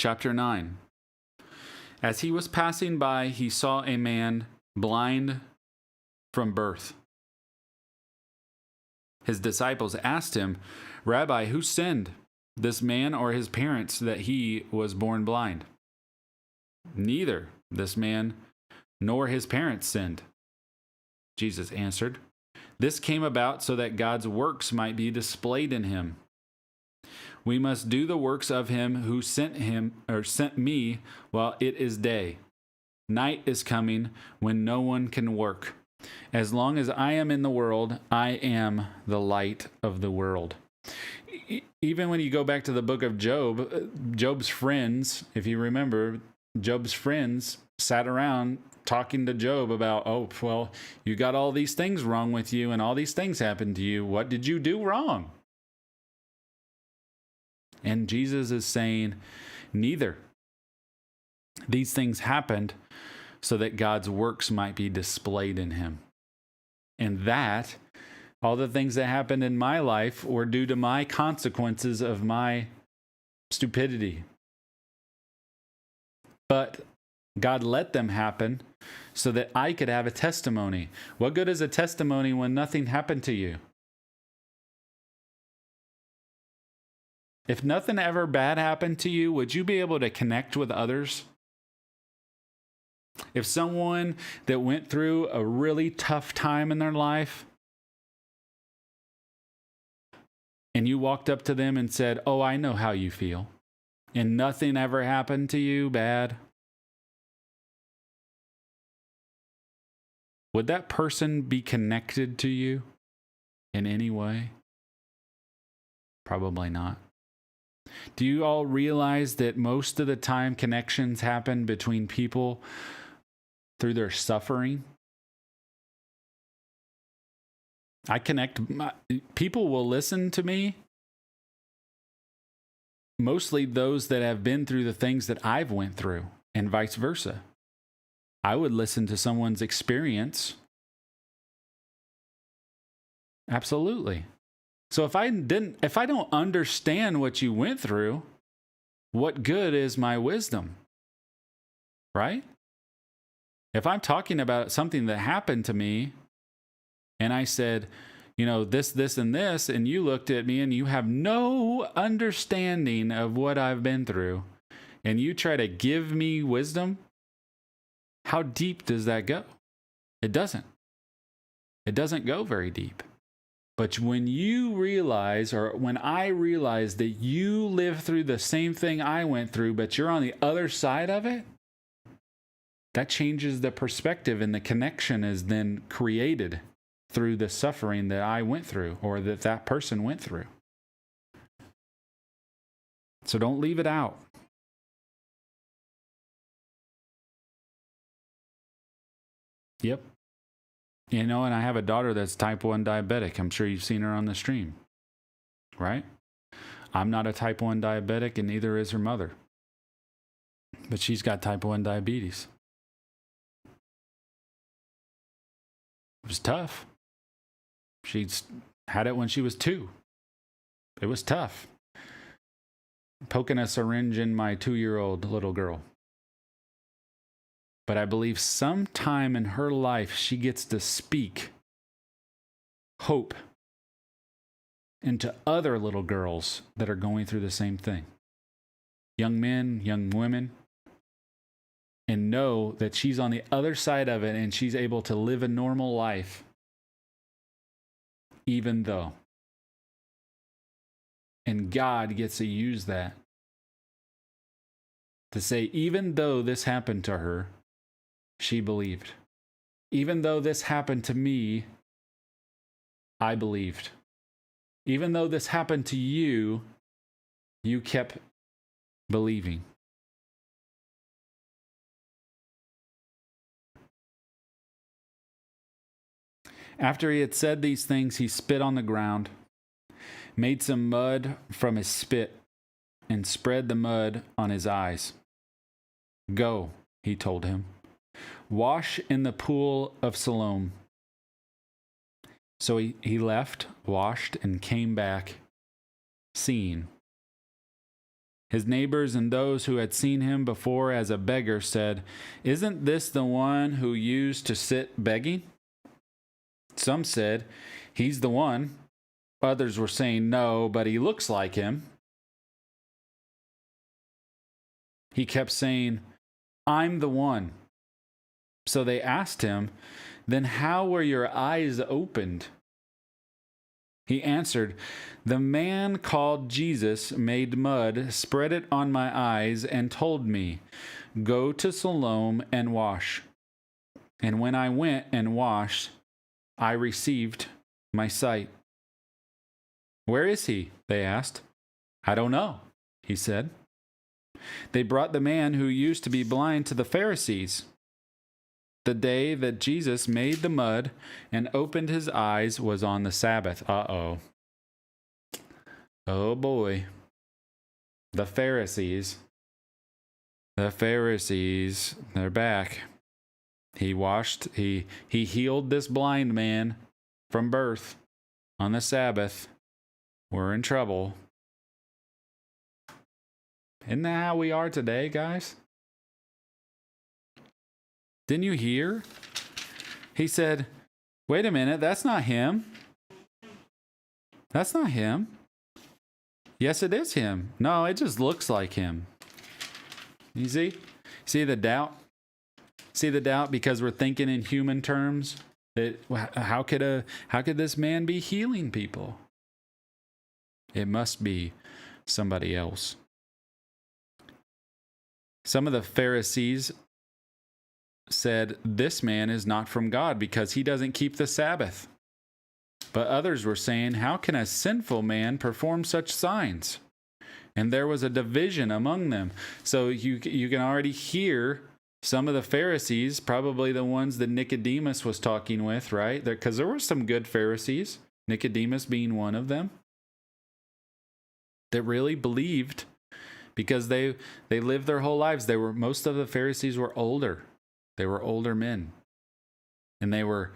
Chapter 9. As he was passing by, he saw a man blind from birth. His disciples asked him, "Rabbi, who sinned, this man or his parents, that he was born blind?" "Neither this man nor his parents sinned," Jesus answered. "This came about so that God's works might be displayed in him. We must do the works of him who sent me while it is day. Night is coming when no one can work. As long as I am in the world, I am the light of the world." Even when you go back to the book of Job, Job's friends, if you remember, Job's friends sat around talking to Job about, "Oh, well, you got all these things wrong with you and all these things happened to you. What did you do wrong?" And Jesus is saying, neither. These things happened so that God's works might be displayed in him. And that, all the things that happened in my life were due to my consequences of my stupidity. But God let them happen so that I could have a testimony. What good is a testimony when nothing happened to you? If nothing ever bad happened to you, would you be able to connect with others? If someone that went through a really tough time in their life, and you walked up to them and said, "Oh, I know how you feel," and nothing ever happened to you bad, would that person be connected to you in any way? Probably not. Do you all realize that most of the time connections happen between people through their suffering? People will listen to me, mostly those that have been through the things that I've went through, and vice versa. I would listen to someone's experience. Absolutely. So if I don't understand what you went through, what good is my wisdom? Right? If I'm talking about something that happened to me and I said, this, and this, and you looked at me and you have no understanding of what I've been through, and you try to give me wisdom, how deep does that go? It doesn't. It doesn't go very deep. But when you realize, or when I realize that you lived through the same thing I went through, but you're on the other side of it, that changes the perspective, and the connection is then created through the suffering that I went through, or that person went through. So don't leave it out. Yep. And I have a daughter that's type 1 diabetic. I'm sure you've seen her on the stream, right? I'm not a type 1 diabetic, and neither is her mother. But she's got type 1 diabetes. It was tough. She's had it when she was 2. It was tough. Poking a syringe in my 2-year-old little girl. But I believe sometime in her life, she gets to speak hope into other little girls that are going through the same thing. Young men, young women. And know that she's on the other side of it and she's able to live a normal life, even though. And God gets to use that to say, even though this happened to her, she believed. Even though this happened to me, I believed. Even though this happened to you, you kept believing. After he had said these things, he spit on the ground, made some mud from his spit, and spread the mud on his eyes. "Go," he told him. "Wash in the pool of Siloam." So he left, washed, and came back, seeing. His neighbors and those who had seen him before as a beggar said, "Isn't this the one who used to sit begging?" Some said, "He's the one." Others were saying, "No, but he looks like him." He kept saying, "I'm the one." So they asked him, "Then how were your eyes opened?" He answered, "The man called Jesus made mud, spread it on my eyes, and told me, 'Go to Siloam and wash.' And when I went and washed, I received my sight." "Where is he?" they asked. "I don't know," he said. They brought the man who used to be blind to the Pharisees. The day that Jesus made the mud and opened his eyes was on the Sabbath. Uh-oh. Oh boy. The Pharisees. The Pharisees. They're back. He healed this blind man from birth on the Sabbath. We're in trouble. Isn't that how we are today, guys? Didn't you hear? He said, "Wait a minute, that's not him. That's not him. Yes, it is him. No, it just looks like him." You see? See the doubt? See the doubt because we're thinking in human terms? How could this man be healing people? It must be somebody else. Some of the Pharisees said, "This man is not from God because he doesn't keep the Sabbath." But others were saying, "How can a sinful man perform such signs?" And there was a division among them. So you can already hear some of the Pharisees, probably the ones that Nicodemus was talking with, right? Because there were some good Pharisees, Nicodemus being one of them, that really believed because they lived their whole lives. Most of the Pharisees were older. They were older men, and they were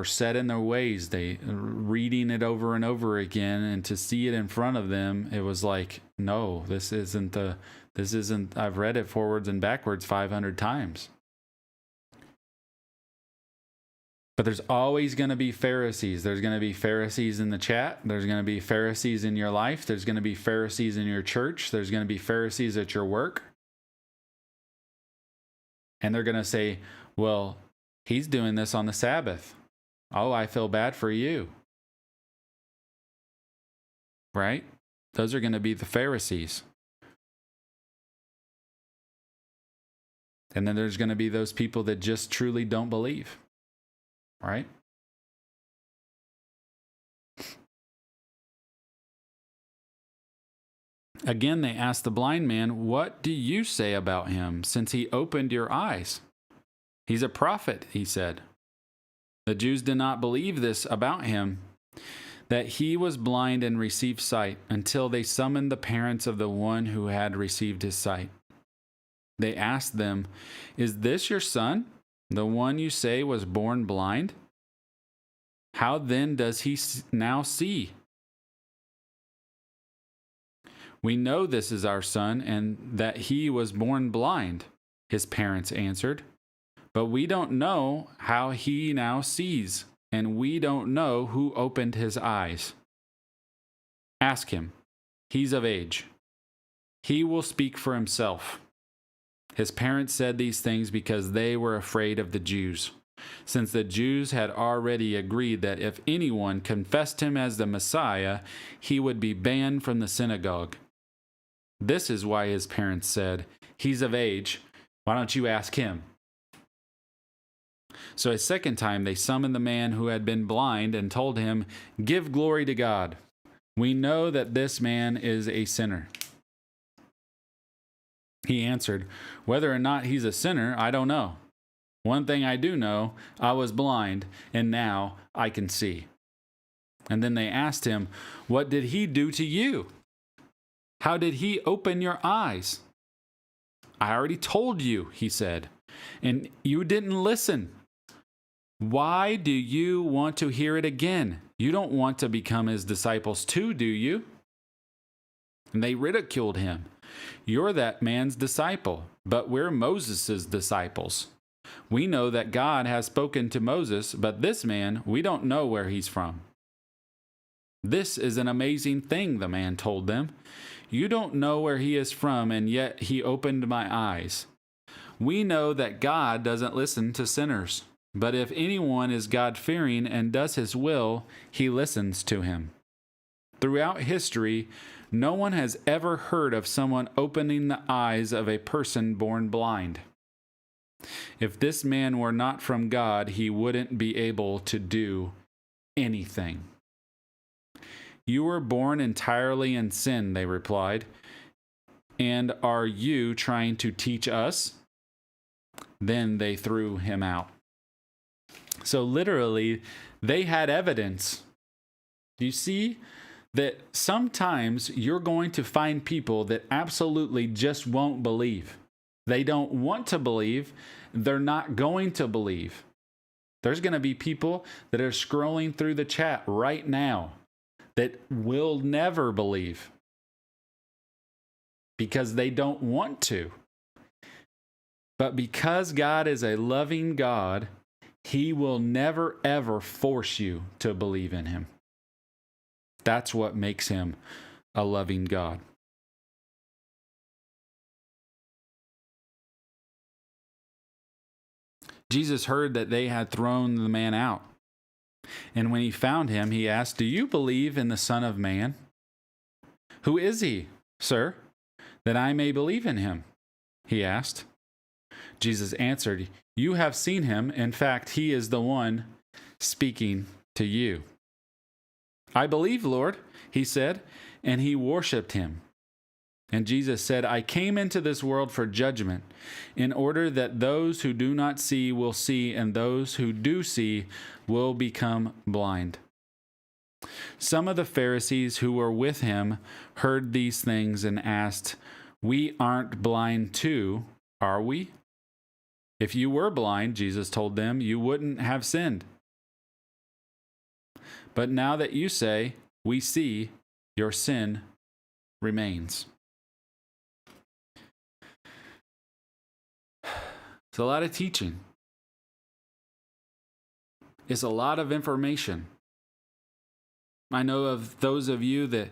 set in their ways. They reading it over and over again, and to see it in front of them, it was like, no, this isn't. I've read it forwards and backwards 500 times. But there's always going to be Pharisees. There's going to be Pharisees in the chat. There's going to be Pharisees in your life. There's going to be Pharisees in your church. There's going to be Pharisees at your work. And they're going to say, "Well, he's doing this on the Sabbath. Oh, I feel bad for you." Right? Those are going to be the Pharisees. And then there's going to be those people that just truly don't believe. Right? Again, they asked the blind man, "What do you say about him, since he opened your eyes?" "He's a prophet," he said. The Jews did not believe this about him, that he was blind and received sight, until they summoned the parents of the one who had received his sight. They asked them, "Is this your son, the one you say was born blind? How then does he now see?" "We know this is our son, and that he was born blind," his parents answered. "But we don't know how he now sees, and we don't know who opened his eyes. Ask him. He's of age. He will speak for himself." His parents said these things because they were afraid of the Jews, since the Jews had already agreed that if anyone confessed him as the Messiah, he would be banned from the synagogue. This is why his parents said, "He's of age. Why don't you ask him?" So a second time they summoned the man who had been blind and told him, "Give glory to God. We know that this man is a sinner." He answered, "Whether or not he's a sinner, I don't know. One thing I do know, I was blind, and now I can see." And then they asked him, "What did he do to you? How did he open your eyes?" "I already told you," he said, "and you didn't listen. Why do you want to hear it again? You don't want to become his disciples too, do you?" And they ridiculed him. You're that man's disciple, but we're Moses' disciples. We know that God has spoken to Moses, but this man, we don't know where he's from. This is an amazing thing, the man told them. You don't know where he is from, and yet he opened my eyes. We know that God doesn't listen to sinners, but if anyone is God-fearing and does his will, he listens to him. Throughout history, no one has ever heard of someone opening the eyes of a person born blind. If this man were not from God, he wouldn't be able to do anything. You were born entirely in sin, they replied. And are you trying to teach us? Then they threw him out. So literally, they had evidence. Do you see that sometimes you're going to find people that absolutely just won't believe? They don't want to believe. They're not going to believe. There's going to be people that are scrolling through the chat right now that will never believe because they don't want to. But because God is a loving God, He will never, ever force you to believe in Him. That's what makes Him a loving God. Jesus heard that they had thrown the man out. And when he found him, he asked, "Do you believe in the Son of Man? Who is he, sir, that I may believe in him?" he asked. Jesus answered, "You have seen him. In fact, he is the one speaking to you." "I believe, Lord," he said, and he worshiped him. And Jesus said, "I came into this world for judgment, in order that those who do not see will see, and those who do see will become blind." Some of the Pharisees who were with him heard these things and asked, "We aren't blind too, are we?" "If you were blind," Jesus told them, "you wouldn't have sinned. But now that you say, 'We see,' your sin remains." It's a lot of teaching. It's a lot of information. I know of those of you that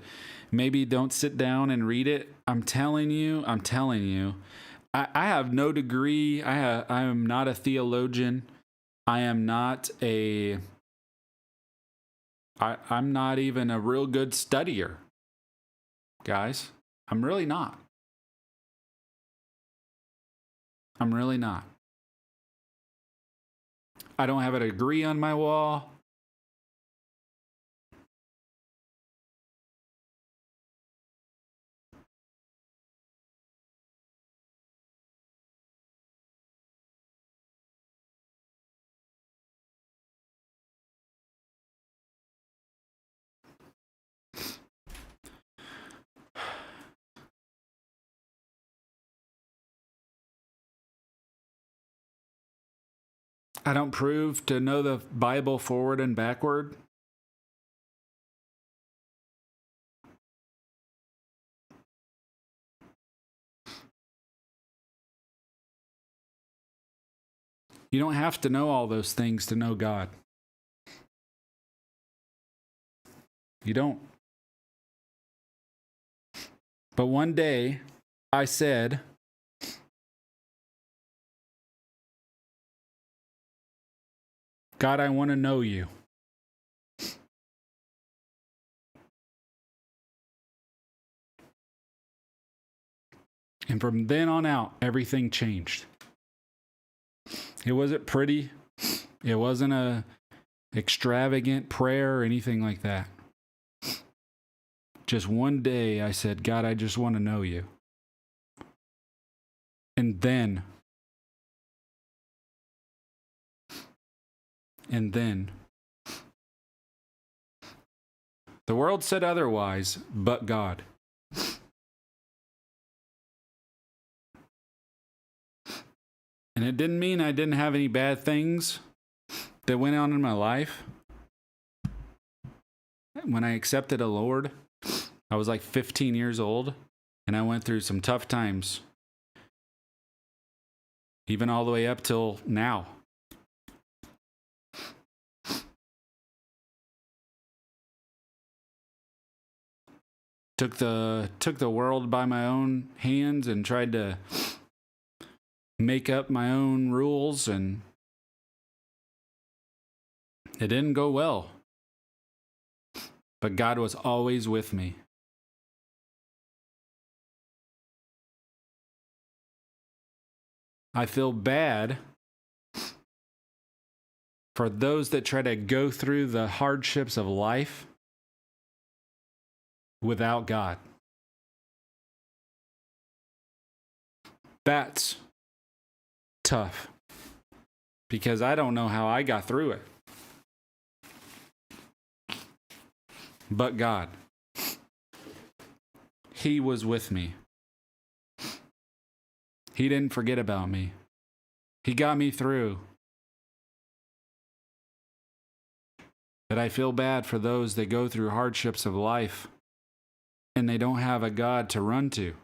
maybe don't sit down and read it. I'm telling you, I have no degree. I am not a theologian. I'm not even a real good studier. Guys, I'm really not. I don't have a degree on my wall. I don't prove to know the Bible forward and backward. You don't have to know all those things to know God. You don't. But one day, I said, "God, I want to know you." And from then on out, everything changed. It wasn't pretty. It wasn't a extravagant prayer or anything like that. Just one day I said, "God, I just want to know you." And then the world said otherwise, but God. And it didn't mean I didn't have any bad things that went on in my life. When I accepted the Lord, I was like 15 years old, and I went through some tough times, even all the way up till now. Took the world by my own hands and tried to make up my own rules, and it didn't go well. But God was always with me. I feel bad for those that try to go through the hardships of life without God. That's tough, because I don't know how I got through it. But God, He was with me. He didn't forget about me. He got me through. But I feel bad for those that go through hardships of life and they don't have a God to run to.